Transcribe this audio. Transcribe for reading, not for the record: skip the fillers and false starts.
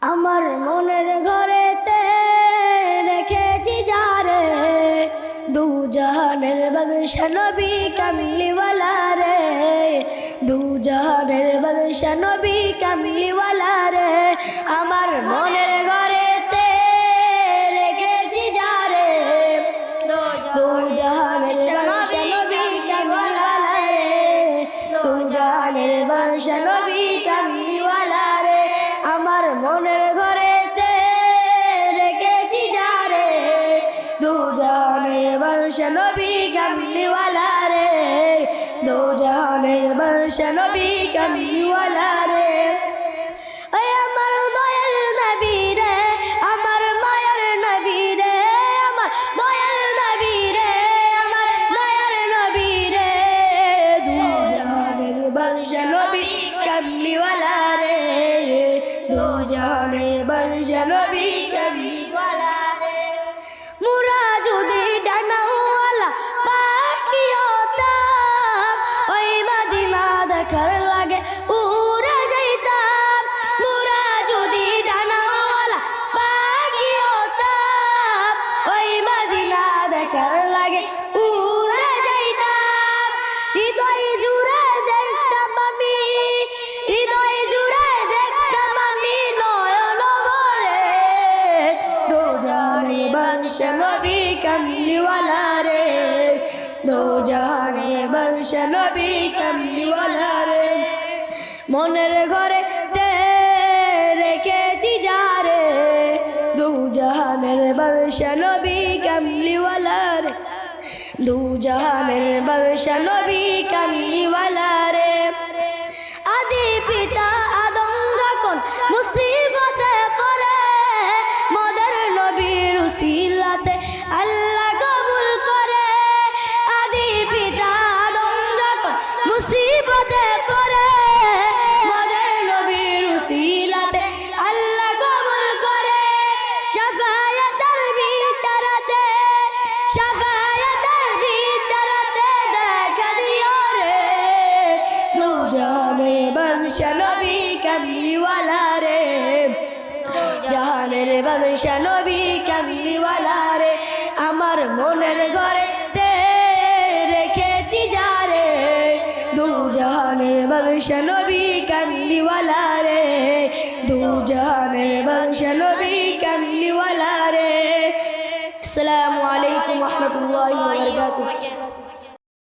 আমার মনের ঘরেতে রেখেছি যারে, দু জাহানের বাদশা নবী কামলিওয়ালা রে, দু জাহানের বাদশা নবী কামলিওয়ালা রে। আমার মনের ঘরেতে রেখেছি যারে, দু জাহানের বাদশা নবী কামলিওয়ালা রে, দু জাহানের বাদশা নবী কামলিওয়ালা রে। আমার মনের ঘরেতে রেখেছি যারে, দু জাহানের বাদশা নবী কামলিওয়ালা রে, দু জাহানের বাদশা নবী কামলিওয়ালা রে। ওই আমার দয়াল নবী রে, আমার মায়ার নবী রে, আমার দয়াল নবী রে, আমার মায়ার নবী রে, দু জাহানের বাদশা নবী কামলিওয়ালা রে, দু জাহানের বাদশা নবী কামলিওয়ালা রে। মুরা যদি ডানাওয়ালা পাখি হতাম, ওই মদিনা দেখার লাগে উড়ে যাইতাম। মুরা যদি ডানাওয়ালা পাখি হতাম, ওই মদিনা দেখার লাগে উড়ে যাইতাম। হৃদয় জুড়ে দেখতাম আমি, হৃদয় জুড়ে দেখতাম আমি নয়ন ভরে, দু জাহানের বাদশা নবী কামলিওয়ালা রে, দু জাহানের বাদশা নবী কামলিওয়ালা রে। মনের ঘরে রেখেছি যারে, দু জাহানের বাদশা নবী কামলিওয়ালা রে, দু জাহানের বাদশা নবী কামলিওয়ালা রে। আদি পিতা আদম যখন মুসিবতে পড়ে, মদের নবীর উসিলাতে আল্লাহ কবুল করে। আদি পিতা আদম যখন মুসিবতে পড়ে, মদের নবীর উসিলাতে আল্লাহ কবুল করে। শাফায়াতের বিচারাতে, শাফায়াতের বিচারাতে দেখা দিও রে, দু জাহানের বাদশা নবী কামলিওয়ালা রে, জাহানের বাদশা নবী কামলিওয়ালা রে। আমার মনের ঘরেতে রেখেছি যারে, দু জাহানের বাদশা নবী কামলিওয়ালা রে, দু জাহানের বাদশা নবী কামলিওয়ালা রে। আসসালামু আলাইকুম ওয়া রাহমাতুল্লাহি ওয়া বারাকাতুহু।